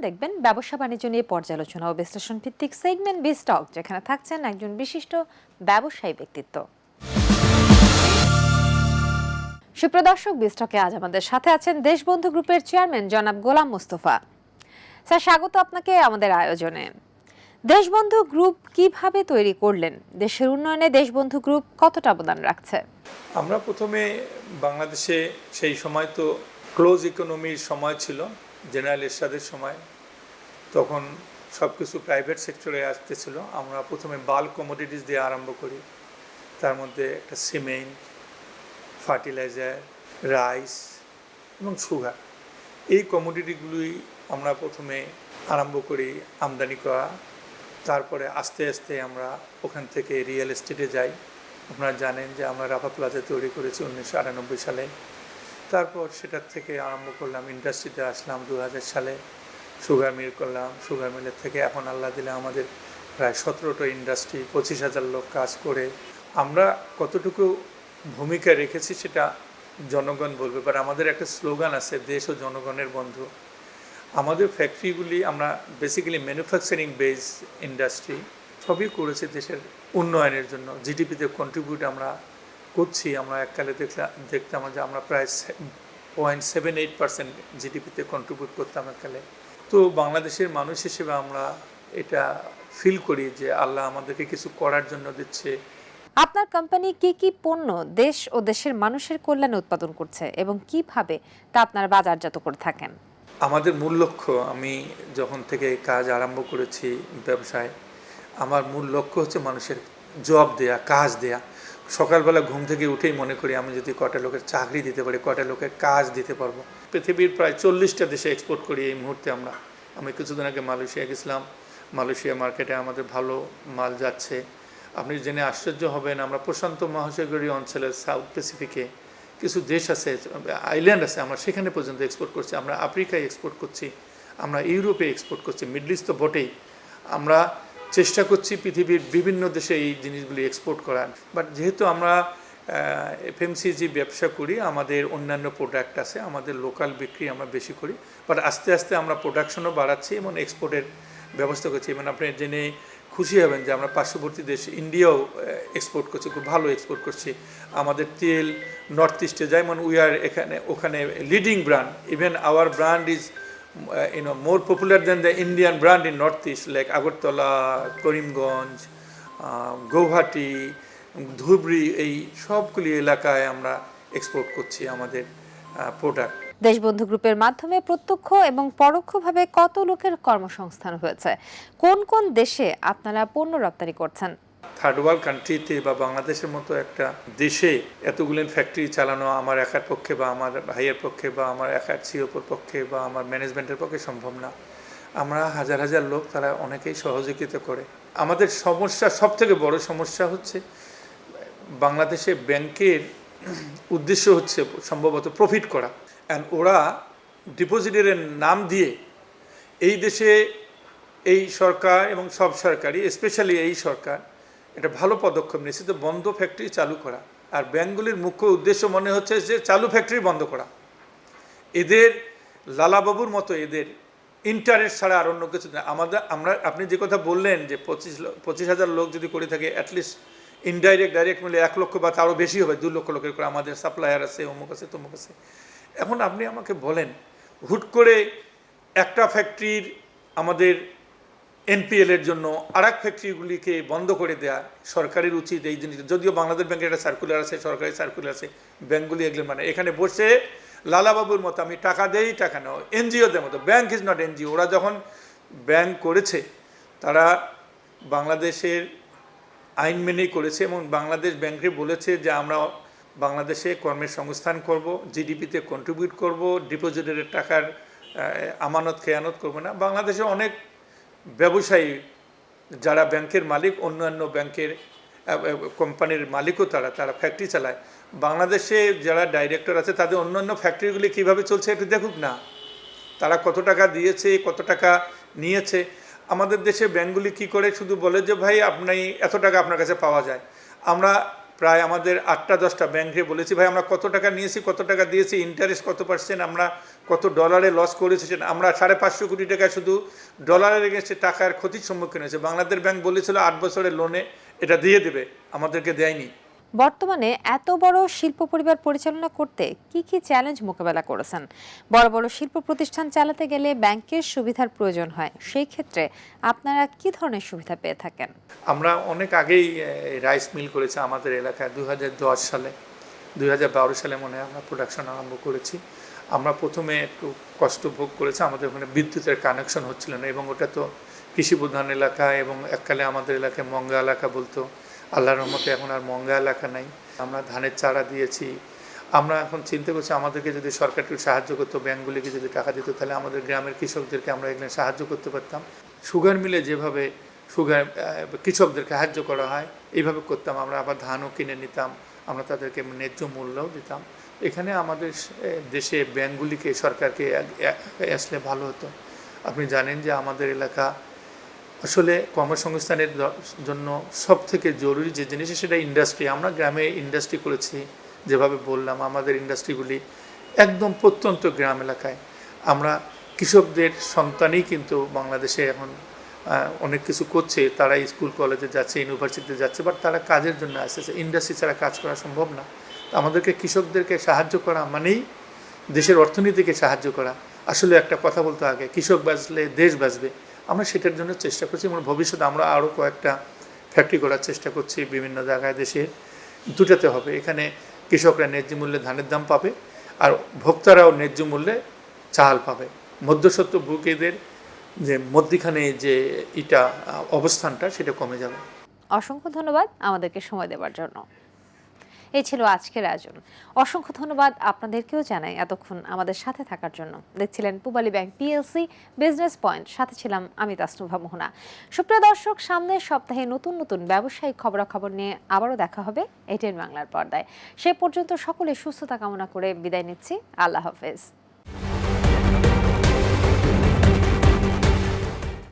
দেখবেন ব্যবসা বাণিজ্য নিয়ে পর্যালোচনা ও বিশ্লেষণ ভিত্তিক সেগমেন্ট বি স্টক, যেখানে থাকছেন একজন বিশিষ্ট ব্যবসায়ী ব্যক্তিত্ব। সুপ্রদর্শক, বি স্টকে আজ আমাদের সাথে আছেন দেশবন্ধু গ্রুপের চেয়ারম্যান জনাব গোলাম মোস্তফা। স্যার, স্বাগত আপনাকে আমাদের আয়োজনে। দেশবন্ধু গ্রুপ কিভাবে তৈরি করলেন? দেশের উন্নয়নে দেশবন্ধু গ্রুপ কতটা অবদান রাখছে? আমরা প্রথমে বাংলাদেশে সেই সময় তো ক্লোজ ইকোনমির সময় ছিল, জেনারেল এরশাদের সময়, তখন সব কিছু প্রাইভেট সেক্টরে আসতেছিল। আমরা প্রথমে বাল্ক কমোডিটিস দিয়ে আরম্ভ করি, তার মধ্যে একটা সিমেন্ট, ফার্টিলাইজার, রাইস এবং সুগার, এই কমোডিটিগুলোই আমরা প্রথমে আরম্ভ করি আমদানি করা। তারপরে আস্তে আস্তে আমরা ওখান থেকে রিয়েল এস্টেটে যাই। আপনারা জানেন যে আমরা রাফা প্লাজা তৈরি করেছি 1998 সালে। তারপর সেটার থেকে আরম্ভ করলাম, ইন্ডাস্ট্রিতে আসলাম 2000 সালে, সুগার মিল করলাম। সুগার মিলের থেকে এখন আল্লাহ দিলে আমাদের প্রায় 17টা ইন্ডাস্ট্রি, 25,000 লোক কাজ করে। আমরা কতটুকু ভূমিকা রেখেছি সেটা জনগণ বলবে, বাট আমাদের একটা স্লোগান আছে, দেশ ও জনগণের বন্ধু। আমাদের ফ্যাক্টরিগুলি আমরা বেসিক্যালি ম্যানুফ্যাকচারিং বেস ইন্ডাস্ট্রি, সবই করেছে দেশের উন্নয়নের জন্য। জিডিপিতে কন্ট্রিবিউট আমরা করছি। আমরা এককালে দেখতাম যে আমরা প্রায় 0.78% জিডিপিতে কন্ট্রিবিউট করতাম এককালে। তো বাংলাদেশের মানুষ হিসেবে আমরা এটা ফিল করি যে আল্লাহ আমাদেরকে কিছু করার জন্য দিচ্ছে। আপনার কোম্পানি কি কি পণ্য দেশ ও দেশের মানুষের কল্যাণে উৎপাদন করছে এবং কিভাবে তা আপনারা বাজারজাত করে থাকেন? আমাদের মূল লক্ষ্য, আমি যখন থেকে কাজ আরম্ভ করেছি ব্যবসায়, আমার মূল লক্ষ্য হচ্ছে মানুষের জব দেয়া, কাজ দেয়া। সকালবেলা ঘুম থেকে উঠেই মনে করি আমি যদি কটা লোকের চাকরি দিতে পারি, কটা লোকের কাজ দিতে পারবো। পৃথিবীর প্রায় 40টা দেশে এক্সপোর্ট করি এই মুহূর্তে আমরা। আমি কিছুদিন আগে মালয়েশিয়া গেছিলাম। মালয়েশিয়া মার্কেটে আমাদের ভালো মাল যাচ্ছে। আপনি জেনে আশ্চর্য হবেন, আমরা প্রশান্ত মহাসাগরীয় অঞ্চলের সাউথ প্যাসিফিকে কিছু দেশ আছে, আইল্যান্ড আছে, আমরা সেখানে পর্যন্ত এক্সপোর্ট করছি। আমরা আফ্রিকায় এক্সপোর্ট করছি, আমরা ইউরোপে এক্সপোর্ট করছি, মিডল ইস্ট তো বটেই। আমরা চেষ্টা করছি পৃথিবীর বিভিন্ন দেশে এই জিনিসগুলি এক্সপোর্ট করার। বাট যেহেতু আমরা এফএমসিজি ব্যবসা করি, আমাদের অন্যান্য প্রোডাক্ট আছে, আমাদের লোকাল বিক্রি আমরা বেশি করি। বাট আস্তে আস্তে আমরা প্রোডাকশনও বাড়াচ্ছি এবং এক্সপোর্টের ব্যবস্থা করছি। মানে আপনি জেনে খুশি হবেন যে আমরা পার্শ্ববর্তী দেশ ইন্ডিয়াও এক্সপোর্ট করছি, খুব ভালো এক্সপোর্ট করছি। আমাদের তেল নর্থ ইস্টে যায়, মানে ওখানে leading brand. Even hour brand is more popular than the Indian brand in Northeast, like Agartala, Karimganj, Guwahati, Dhubri, এই সবগুলি এলাকায় আমরা এক্সপোর্ট করছি আমাদের প্রোডাক্ট। দেশবন্ধু গ্রুপের মাধ্যমে প্রত্যক্ষ এবং পরোক্ষভাবে কত লোকের কর্মসংস্থান হয়েছে? কোন কোন দেশে আপনারা পণ্য রপ্তানি করছেন? থার্ড ওয়ার্ল্ড কান্ট্রিতে বা বাংলাদেশের মতো একটা দেশে এতগুলো ফ্যাক্টরি চালানো আমার একার পক্ষে বা আমার ভাইয়ের পক্ষে বা আমার একার সিওর পক্ষে বা আমার ম্যানেজমেন্টের পক্ষে সম্ভব না। আমরা হাজার হাজার লোক, তারা অনেকেই সহযোগিতা করে। আমাদের সমস্যা, সবথেকে বড় সমস্যা হচ্ছে বাংলাদেশে ব্যাংকের উদ্দেশ্য হচ্ছে সম্ভবত প্রফিট করা। অ্যান্ড ওরা ডিপোজিটারের নাম দিয়ে এই দেশে, এই সরকার এবং সব সরকারই, স্পেশালি এই সরকার, এটা ভালো পদক্ষেপ নিয়েছে যে বন্ধ ফ্যাক্টরি চালু করা। আর ব্যাংকগুলির মুখ্য উদ্দেশ্য মনে হচ্ছে যে চালু ফ্যাক্টরি বন্ধ করা। এদের লালাবাবুর মতো এদের ইন্টারেস্ট ছাড়া আর অন্য কিছু না। আপনি যে কথা বললেন যে 25,000 লোক যদি করে থাকে, অ্যাটলিস্ট ইনডাইরেক্ট ডাইরেক্ট মিলে 1 লক্ষ বা তারও বেশি হবে, 2 লক্ষ লোকের করে। আমাদের সাপ্লায়ার আছে, অমুক আছে, তমুক আছে। এখন আপনি আমাকে বলেন, হুট করে একটা ফ্যাক্টরির আমাদের এনপিএলের জন্য আর এক ফ্যাক্টরিগুলিকে বন্ধ করে দেয়া সরকারের উচিত। এই জিনিস, যদিও বাংলাদেশ ব্যাংকের একটা সার্কুলার আছে, সরকারি সার্কুলার আছে, ব্যাংকগুলি এগুলো মানে এখানে বসে লালাবাবুর মতো আমি টাকা দেই, টাকা নেওয়া, এনজিওদের মতো। Bank is not NGO. ওরা যখন ব্যাংক করেছে, তারা বাংলাদেশের আইন মেনেই করেছে এবং বাংলাদেশ ব্যাংকে বলেছে যে আমরা বাংলাদেশে কর্মের সংস্থান করব, জিডিপিতে কন্ট্রিবিউট করব, ডিপোজিটারের টাকার আমানত খেয়ানত করবো না। বাংলাদেশে অনেক ব্যবসায়ী যারা ব্যাংকের মালিক, অন্যান্য ব্যাংকের কোম্পানির মালিকও তারা ফ্যাক্টরি চালায়। বাংলাদেশে যারা ডাইরেক্টর আছে, তাদের অন্যান্য ফ্যাক্টরিগুলি কীভাবে চলছে একটু দেখুক না, তারা কত টাকা দিয়েছে, কত টাকা নিয়েছে। আমাদের দেশে ব্যাংকগুলি কি করে, শুধু বলে যে ভাই আপনি এত টাকা আপনার কাছে পাওয়া যায়। আমরা প্রায় আমাদের 8-10টা ব্যাংকে বলেছি ভাই আমরা কত টাকা নিয়েছি, কত টাকা দিয়েছি, ইন্টারেস্ট কত পার্সেন্ট, আমরা কত ডলারে লস করেছি। আমরা 550 কোটি টাকা শুধু ডলারের এগেন্সে টাকার ক্ষতির সম্মুখীন হয়েছে। বাংলাদেশ ব্যাংক বলেছিল 8 বছরের লোনে এটা দিয়ে দেবে, আমাদেরকে দেয়নি। বর্তমানে এত বড় শিল্প পরিবার পরিচালনা করতে কি কি চ্যালেঞ্জ মোকাবেলা করেছেন? বড় বড় শিল্প প্রতিষ্ঠান চালাতে গেলে ব্যাংকের সুবিধার প্রয়োজন হয়, সেই ক্ষেত্রে আপনারা কি ধরনের সুবিধা পেয়ে থাকেন? আমরা অনেক আগেই রাইস মিল করেছি আমাদের এলাকায় 2010 সালে, 2012 সালে মনে হয় আমরা প্রোডাকশন আরম্ভ করেছি। আমরা প্রথমে একটু কষ্ট ভোগ করেছি, আমাদের ওখানে বিদ্যুতের কানেকশন হচ্ছিল না, এবং ওটা তো কৃষি প্রধান এলাকা, এবং এককালে আমাদের এলাকায় মঙ্গা এলাকা বলতো। আল্লাহর রহমতে এখন আর মঙ্গা এলাকা নাই। আমরা ধানের চারা দিয়েছি। আমরা এখন চিন্তা করছি আমাদেরকে যদি সরকার একটু সাহায্য করতো, ব্যাংকগুলিকে যদি টাকা দিত, তাহলে আমাদের গ্রামের কৃষকদেরকে আমরা এখানে সাহায্য করতে পারতাম। সুগার মিলে যেভাবে কৃষকদেরকে সাহায্য করা হয় এইভাবে করতাম। আমরা আবার ধানও কিনে নিতাম, আমরা তাদেরকে ন্যায্য মূল্যও দিতাম। এখানে আমাদের দেশে ব্যাংকগুলিকে সরকারকে আসলে ভালো হতো। আপনি জানেন যে আমাদের এলাকা আসলে কর্মসংস্থানের জন্য সব থেকে জরুরি যে জিনিস সেটা ইন্ডাস্ট্রি। আমরা গ্রামে ইন্ডাস্ট্রি করেছি, যেভাবে বললাম আমাদের ইন্ডাস্ট্রিগুলি একদম প্রত্যন্ত গ্রাম এলাকায়। আমরা কৃষকদের সন্তানই কিন্তু বাংলাদেশে এখন অনেক কিছু করছে, তারা স্কুল কলেজে যাচ্ছে, ইউনিভার্সিটিতে যাচ্ছে, বাট তারা কাজের জন্য আসছে। ইন্ডাস্ট্রি ছাড়া কাজ করা সম্ভব না। আমাদেরকে কৃষকদেরকে সাহায্য করা মানেই দেশের অর্থনীতিকে সাহায্য করা। আসলে একটা কথা বলতে আগে, কৃষক বাঁচলে দেশ বাঁচবে। আমরা সেটার জন্য চেষ্টা করছি, এবং ভবিষ্যতে আমরা আরও কয়েকটা ফ্যাক্টরি করার চেষ্টা করছি বিভিন্ন জায়গায় দেশে। দুটাতে হবে, এখানে কৃষকরা ন্যায্য মূল্যে ধানের দাম পাবে, আর ভোক্তারাও ন্যায্য মূল্যে চাল পাবে। মধ্যস্বত্ব ভোগীদের যে মধ্যখানে যে অবস্থানটা সেটা কমে যাবে। অসংখ্য ধন্যবাদ আমাদেরকে সময় দেওয়ার জন্য। এই ছিল আজকের আয়োজন। অসংখ্য ধন্যবাদ আপনাদেরকেও জানাই এতক্ষণ আমাদের সাথে থাকার জন্য। দেখছিলেন Pubali bank PLC business point, সাথে ছিলাম আমি তাসনুভা মোহনা। সুপ্রিয় দর্শক, সামনের সপ্তাহে নতুন নতুন ব্যবসায়িক খবরাখবর নিয়ে আবারও দেখা হবে এটিএন বাংলার পর্দায়। সে পর্যন্ত সকলে সুস্থতা কামনা করে বিদায় নিচ্ছি। আল্লাহ হাফেজ।